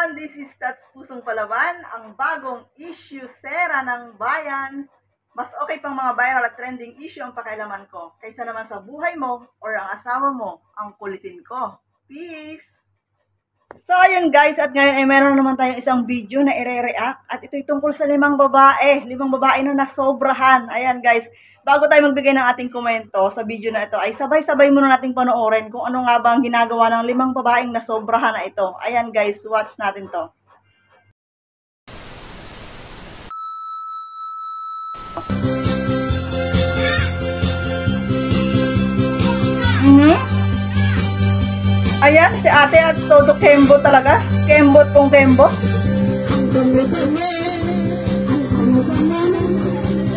everyone! This is Tats Pusong Palaban, ang bagong issue sera ng bayan. Mas okay pang mga viral at trending issue ang pakialaman ko kaysa naman sa buhay mo or ang asawa mo ang kulitin ko. Peace! So ayun guys, at ngayon ay meron naman tayong isang video na ire-react at ito'y tungkol sa limang babae na nasobrahan. Ayan guys, bago tayo magbigay ng ating komento sa video na ito ay sabay-sabay muna nating panoorin kung ano nga ba ang ginagawa ng limang babaeng nasobrahan na ito. Ayan guys, watch natin to. Ayan, si ate at todo kembo talaga. Kembot kung kembo.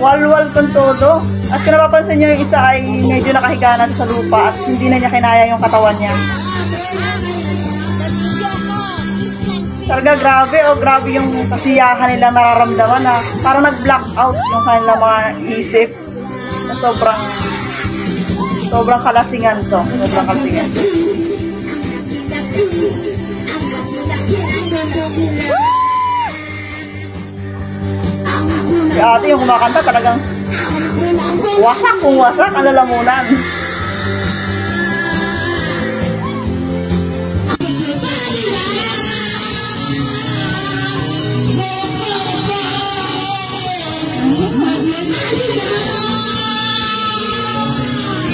Walwal kung todo. At kung napapansin nyo yung isa ay medyo nakahiga na sa lupa at hindi na niya kinaya yung katawan niya. Talaga grabe, grabe yung kasiyahan nilang nararamdaman na parang nag-block out yung kanilang mga isip na sobrang kalasingan to. Sobrang kalasingan. Si ate yung kumakanta talagang wasak kung wasak ang lalamunan.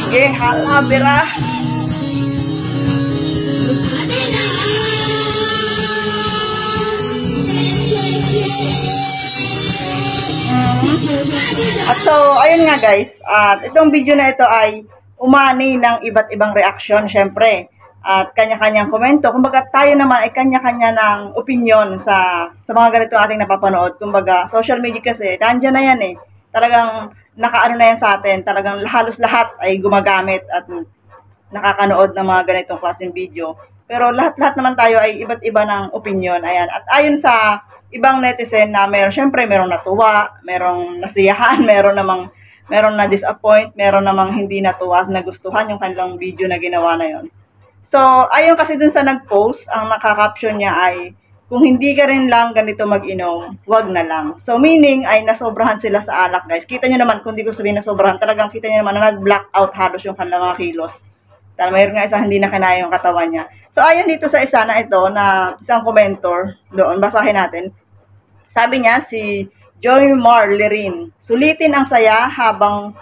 Sige, hala, bira. At so, ayun nga guys, at itong video na ito ay umani ng iba't ibang reaksyon, syempre. At kanya-kanyang komento. Kumbaga tayo naman ay kanya-kanya ng opinion sa mga ganito ating napapanood. Kumbaga, social media kasi, nandiyan na yan eh. Talagang nakaano na yan sa atin. Talagang halos lahat ay gumagamit at nakakanood ng mga ganitong klaseng video. Pero lahat-lahat naman tayo ay iba't iba ng opinion. Ayan. At ayon sa ibang netizen na syempre merong natuwa, merong nasiyahan, meron na disappoint, meron namang hindi natuwa, nagustuhan yung kanilang video na ginawa na yon. So, ayon kasi dun sa nag-post, ang nakaka-caption niya ay, kung hindi ka rin lang ganito mag-inom, wag na lang. So, meaning ay nasobrahan sila sa alak, guys. Kita nyo naman, kung di ko sabihin nasobrahan, talagang kita nyo naman na nag-black out halos yung kanilang mga kilos. Mayroon nga isa hindi na kinaya yung katawan niya. So, ayon dito sa isa na ito, na isang commentor doon, basahin natin. Sabi niya, si Joy Marlerin, sulitin ang saya habang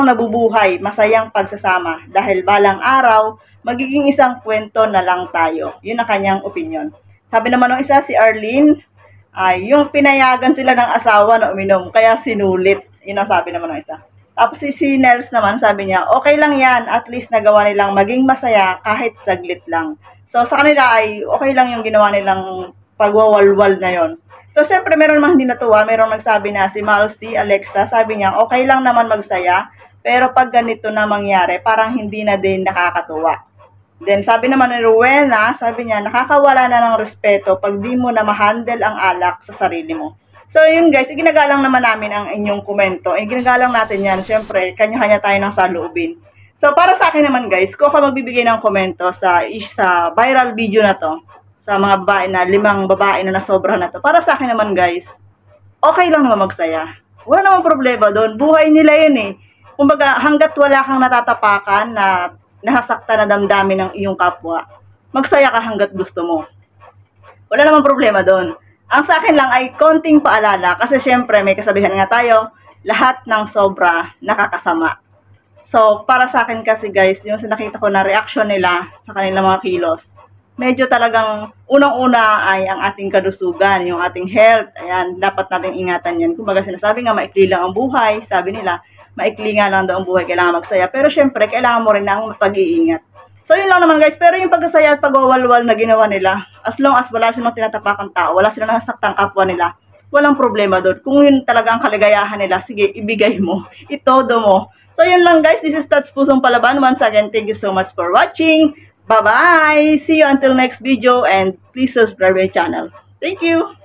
nabubuhay, masayang pagsasama. Dahil balang araw, magiging isang kwento na lang tayo. Yun ang kanyang opinion. Sabi naman ng isa, si Arlene, ay yung pinayagan sila ng asawa na uminom, kaya sinulit. Yun ang sabi naman ng isa. Tapos si Nels naman, sabi niya, okay lang yan, at least nagawa nilang maging masaya kahit saglit lang. So sa kanila ay okay lang yung ginawa nilang pagwawalwal na yon. So syempre meron namang hindi natuwa, meron nagsabi na si Malcy Alexa, sabi niya, okay lang naman magsaya, pero pag ganito na mangyari, parang hindi na din nakakatuwa. Then sabi naman ni Rowena, sabi niya, nakakawala na ng respeto pag di mo na ma-handle ang alak sa sarili mo. So yun guys, iginagalang naman namin ang inyong komento. Iginagalang natin yan. Siyempre, kanya-kanya tayo ng saloobin. So para sa akin naman guys, kung ako magbibigay ng komento sa viral video na to, sa mga babae na, limang babae na nasobrahan na to, para sa akin naman guys, okay lang naman magsaya. Wala namang problema doon. Buhay nila yun eh. Kumbaga, hanggat wala kang natatapakan na nahasaktan na damdamin ng iyong kapwa, magsaya ka hanggat gusto mo. Wala namang problema doon. Ang sa akin lang ay konting paalala kasi syempre may kasabihan nga tayo, lahat ng sobra nakakasama. So, para sa akin kasi guys, yung nakita ko na reaction nila sa kanilang mga kilos, medyo talagang unang-una ay ang ating kalusugan, yung ating health. Ayan, dapat nating ingatan yan. Kumbaga sinasabi nga, maikli lang ang buhay. Sabi nila, maikli nga lang daw ang buhay, kailangan magsaya. Pero syempre, kailangan mo rin ng pag-iingat. So, yun lang naman guys. Pero yung pagsasaya at pagwawalwal na ginawa nila, as long as wala silang tinatapakang tao, wala silang nasaktang kapwa nila, walang problema doon. Kung yun talaga ang kaligayahan nila, sige, ibigay mo. Itodo mo. So, yun lang guys. This is Tats Pusong Palaban. Once again, thank you so much for watching. Bye-bye! See you until next video and please subscribe my channel. Thank you!